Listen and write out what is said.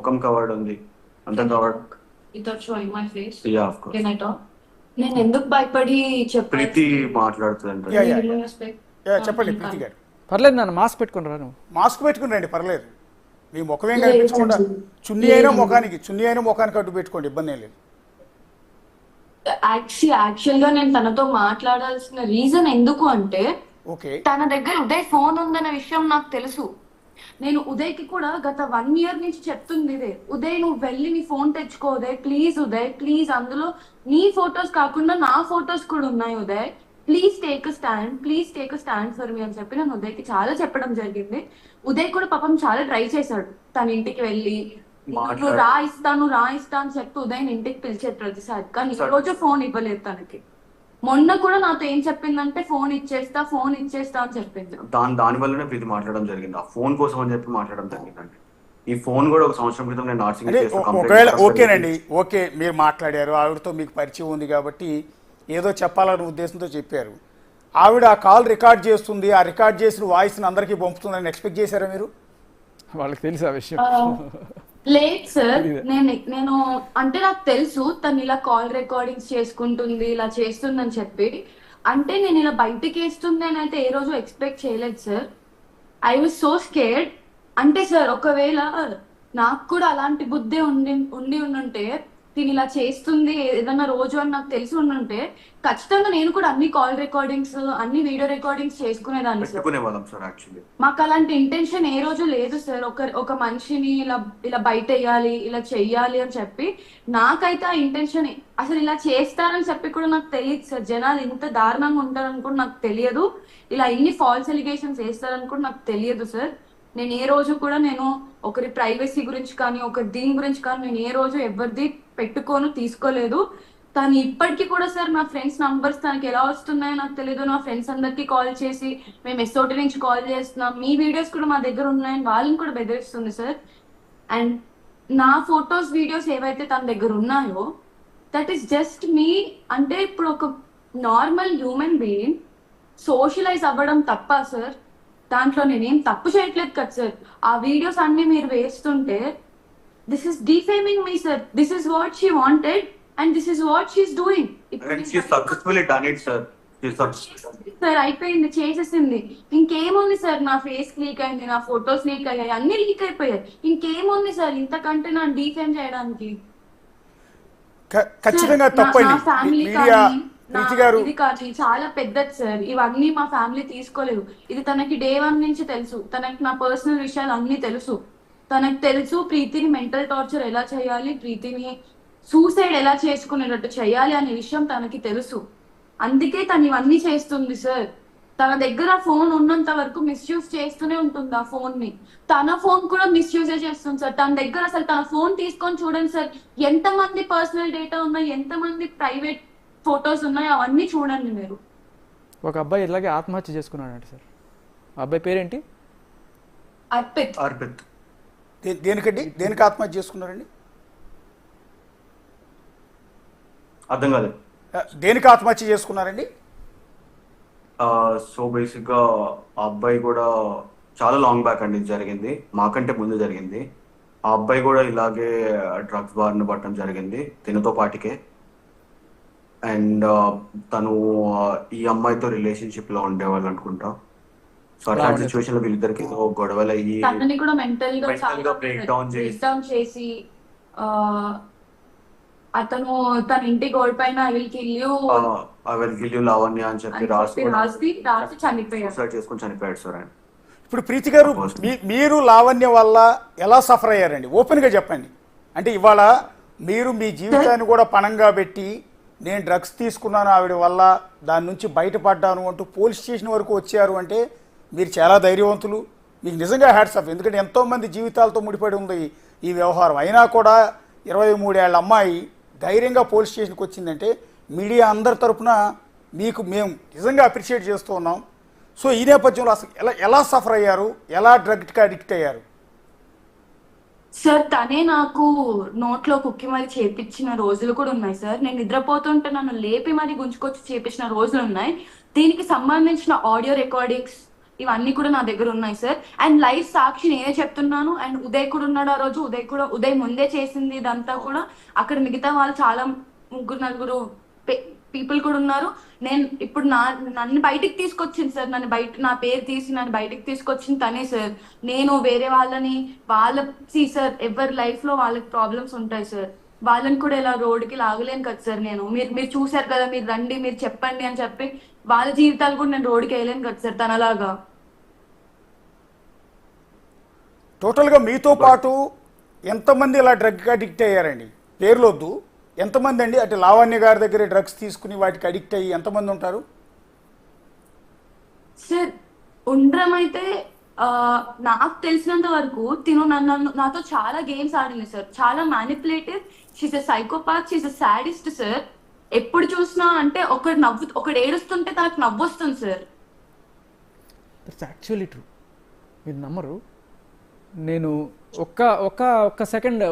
ముఖం కవర్డ్ ఉంది, అంతా covered. Without showing my face. Yeah of course. Can I talk? నేను ఎందుకు భయపడి ప్రీతి చెప్పాలి? మాట్లాడుతుందంట. Yeah, yeah. Minimum respect. చెప్పండి ప్రీతి గారు. పర్లేదు నాన్న, మాస్క్ పెట్టుకుని రా నువ్వు. మాస్క్ పెట్టుకుని రండి, పర్లేదు. మీ ముఖం ఏం కనిపించకుండా చున్నీ అయినా ముఖానికి అడ్డు పెట్టుకోండి, ఇబ్బంది ఏం లేదు. యాక్చువల్ గా నేను తనతో మాట్లాడాల్సిన రీజన్ ఎందుకు అంటే, ఓకే, తన దగ్గర ఉదయ్ ఫోన్ ఉందన్న విషయం నాకు తెలుసు. నేను ఉదయ్కి కూడా గత 1 year నుంచి చెప్తుంది ఇదే, ఉదయ్ నువ్వు వెళ్ళి నీ ఫోన్ తెచ్చుకో ఉదయ్ ప్లీజ్, అందులో నీ ఫొటోస్ కాకుండా నా ఫొటోస్ కూడా ఉన్నాయి Uday, please take a stand for me అని చెప్పి నేను ఉదయ్కి చాలా చెప్పడం జరిగింది. ఉదయ్ కూడా పాపం చాలా ట్రై చేశాడు, తన ఇంటికి వెళ్ళి నువ్వు రా ఇస్తాను అని చెప్పి ఉదయ్ ఇంటికి పిలిచేది ప్రతిసారి, కానీ ఈ రోజు ఫోన్ ఇవ్వలేదు తనకి. మొన్న కూడా నాతో ఏం చెప్పిందంటే ఫోన్ ఇచ్చేస్తా అని చెప్పింది. దాని వల్లనే ప్రీతి మాట్లాడడం జరిగింది, ఆ ఫోన్ కోసం అని చెప్పి మాట్లాడడం జరిగిందండి. ఈ ఫోన్ కూడా ఒక సంవత్సరం క్రితం నేను ఒకవేళ ఓకేనండి, ఓకే మీరు మాట్లాడారు, ఆవిడతో మీకు పరిచయం ఉంది కాబట్టి ఏదో చెప్పాలనే ఉద్దేశంతో చెప్పారు. ఆవిడ ఆ కాల్ రికార్డ్ చేస్తుంది, ఆ రికార్డ్ చేసిన వాయిస్ని అందరికీ పంపుతుందని ఎక్స్పెక్ట్ చేశారా మీరు? వాళ్ళకి తెలుసు ఆ విషయం. లేదు సార్, నేను అంటే నాకు తెలుసు తను ఇలా కాల్ రికార్డింగ్స్ చేసుకుంటుంది, ఇలా చేస్తుందని చెప్పి. అంటే నేను ఇలా బయటకి వేస్తుంది అని అయితే ఏ రోజు ఎక్స్పెక్ట్ చేయలేదు sir. I was so scared. అంటే సార్ ఒకవేళ నాకు కూడా అలాంటి బుద్ధి ఉండుంటే తిని ఇలా చేస్తుంది ఏదన్నా రోజు అని నాకు తెలిసి ఉండుంటే ఖచ్చితంగా నేను కూడా అన్ని కాల్ రికార్డింగ్స్ అన్ని వీడియో రికార్డింగ్స్ చేసుకునేదాన్ని సార్. మాకు అలాంటి ఇంటెన్షన్ ఏ రోజు లేదు సార్. ఒక మనిషిని ఇలా బయట వేయాలి, ఇలా చెయ్యాలి అని చెప్పి నాకైతే ఆ ఇంటెన్షన్ అసలు ఇలా చేస్తారని చెప్పి కూడా నాకు తెలియదు సార్. జనాలు ఇంత దారుణంగా ఉంటారని కూడా నాకు తెలియదు, ఇలా ఇన్ని ఫాల్స్ ఎలిగేషన్స్ వేస్తారని కూడా నాకు తెలియదు సార్. నేను ఏ రోజు కూడా నేను ఒకరి ప్రైవసీ గురించి కానీ ఒకరి దీని గురించి కానీ నేను ఏ రోజు ఎవరిది తీసుకోలేదు. తను ఇప్పటికీ కూడా సార్ నా ఫ్రెండ్స్ నంబర్స్ తనకి ఎలా వస్తున్నాయో నాకు తెలియదు. నా ఫ్రెండ్స్ అందరికి కాల్ చేసి మేము ఎస్ఓటి నుంచి కాల్ చేస్తున్నాం, మీ వీడియోస్ కూడా మా దగ్గర ఉన్నాయని వాళ్ళని కూడా బెదిరిస్తుంది సార్. అండ్ నా ఫొటోస్ వీడియోస్ ఏవైతే తన దగ్గర ఉన్నాయో దట్ ఈస్ జస్ట్ మీ. అంటే ఇప్పుడు ఒక నార్మల్ హ్యూమన్ బీయింగ్ సోషలైజ్ అవ్వడం తప్ప సార్, దాంట్లో నేనేం తప్పు చేయట్లేదు కదా సార్. ఆ వీడియోస్ అన్ని మీరు వేస్తుంటే this is defaming me sir. This is what she wanted and this is what she is doing. Sir అయిపోయింది, చేసేసింది. ఇంకేముంది సార్, నా ఫేస్ లీక్ అయింది, నా ఫొటోస్ లీక్ అయ్యాయి, అన్ని లీక్ అయిపోయాయి. ఇంకేముంది సార్ ఇంతకంటే నా డిఫేమ్ చేయడానికి? ఖచ్చితంగా తప్పండి. ఇది కాదు, చాలా పెద్దది సార్. ఇవన్నీ మా ఫ్యామిలీ తీసుకోలేదు. ఇది తనకి day 1 నుంచి తెలుసు. తనకి నా పర్సనల్ విషయాలు అన్ని తెలుసు. తనకు తెలుసు ప్రీతిని మెంటల్ టార్చర్ ఎలా చేయాలి, ప్రీతిని సూసైడ్ ఎలా చేసుకునేటట్టు చేయాలి అనే విషయం తనకి తెలుసు. అందుకే తను ఇవన్నీ చేస్తుంది సార్. తన దగ్గర ఫోన్ ఉన్నంత వరకు మిస్యూజ్ చేస్తూనే ఉంటుంది ఆ ఫోన్ ని. తన ఫోన్ కూడా మిస్యూజ్ చేస్తుంది సార్. తన దగ్గర అసలు తన ఫోన్ తీసుకొని చూడండి సార్, ఎంతమంది పర్సనల్ డేటా ఉన్నాయి, ఎంతమంది ప్రైవేట్ ఫొటోస్ ఉన్నాయి, అవన్నీ చూడండి మీరు. ఒక అబ్బాయి ఇలాగే ఆత్మహత్య చేసుకున్నాడు సార్. ఆ అబ్బాయి పేరేంటి? అర్పిత్. దేనికి ఆత్మహత్య చేసుకున్నారండి? అర్థం కాదు. దేనికి ఆత్మహత్య చేసుకున్నారండి? సో బేసిక్ గా ఆ అబ్బాయి కూడా చాలా లాంగ్ బ్యాక్ అండి జరిగింది, మాకంటే ముందు జరిగింది. ఆ అబ్బాయి కూడా ఇలాగే డ్రగ్స్ బారిన పడటం జరిగింది తినతో పాటికే. అండ్ తను ఈ అమ్మాయితో రిలేషన్షిప్ లో ఉండేవాళ్ళు అనుకుంటా. సో అట్లాంటి సిచ్యువేషన్ లో వీళ్ళిద్దరికి గొడవలు అయ్యి తనని కూడా మెంటల్ గా బ్రేక్ డౌన్ చేసి అతను తన ఇంటి గోడ పైన I will kill you Lavanya అని చెప్పి రాసి చనిపోయాడు, చేసుకుని చనిపోయాడు సార్ ఆయన. ఇప్పుడు ప్రీతి గారు మీరు లావణ్య వల్ల ఎలా సఫర్ అయ్యారండి? ఓపెన్ గా చెప్పండి. అంటే ఇవాళ మీరు మీ జీవితాన్ని కూడా పణంగా పెట్టి నేను డ్రగ్స్ తీసుకున్నాను ఆవిడ వల్ల, దాని నుంచి బయటపడ్డాను అంటూ పోలీస్ స్టేషన్ వరకు వచ్చారు అంటే మీరు చాలా ధైర్యవంతులు. మీకు నిజంగా హ్యాట్స్ ఆఫ్. ఎందుకంటే ఎంతోమంది జీవితాలతో ముడిపడి ఉంది ఈ వ్యవహారం. అయినా కూడా 23 ఏళ్ల అమ్మాయి ధైర్యంగా పోలీస్ స్టేషన్కి వచ్చిందంటే మీడియా అందరి తరఫున మీకు మేము నిజంగా అప్రిషియేట్ చేస్తూ ఉన్నాం. సో ఈ నేపథ్యంలో అసలు ఎలా సఫర్ అయ్యారు, ఎలా డ్రగ్కి అడిక్ట్ అయ్యారు? సార్ తనే నాకు నోట్లో కుక్కి మరి చేపించిన రోజులు కూడా ఉన్నాయి సార్. నేను నిద్రపోతుంటే నన్ను లేపి మరి గుంజుకొచ్చి చేపించిన రోజులు ఉన్నాయి. దీనికి సంబంధించిన ఆడియో రికార్డింగ్స్ ఇవన్నీ కూడా నా దగ్గర ఉన్నాయి సార్. అండ్ లైవ్ సాక్షి నేనే చెప్తున్నాను. అండ్ ఉదయ్ కూడా ఉన్నాడు ఆ రోజు. ఉదయ్ ముందే చేసింది ఇదంతా కూడా. అక్కడ మిగతా వాళ్ళు చాలా నలుగురు పీపుల్ కూడా ఉన్నారు. నేను ఇప్పుడు నన్ను బయటికి తీసుకొచ్చింది సార్. నా పేరు తీసి నన్ను బయటికి తీసుకొచ్చింది తనే సార్. నేను వేరే సార్ ఎవరి లైఫ్ లో వాళ్ళకి ప్రాబ్లమ్స్ ఉంటాయి సార్. వాళ్ళని కూడా ఇలా రోడ్డుకి లాగలేను కదా సార్ నేను. మీరు చూసారు కదా, మీరు రండి, మీరు చెప్పండి అని చెప్పి వాళ్ళ జీవితాలు కూడా నేను రోడ్డుకి వేయలేను కదా సార్ తనలాగా. టోటల్గా మీతో పాటు ఎంతమంది ఇలా డ్రగ్ అడిక్ట్ అయ్యారండి? పేర్లొద్దు, ఎంతమంది అండి? అంటే లావణ్య గారి దగ్గర డ్రగ్స్ తీసుకుని వాటికి అడిక్ట్ అయ్యి ఎంతమంది ఉంటారు సార్? ఉండడం అయితే నాకు తెలిసినంత వరకు తిను నాతో చాలా గేమ్స్ ఆడింది సార్. చాలా manipulative. She's a psychopath, she's a sadist sir. ఎప్పుడు చూసినా అంటే ఒకడు ఏడుస్తుంటే తనకు నవ్వు వస్తుంది సార్. That's actually true. మీరు నమ్మరు. నేను ఒక్క సెకండ్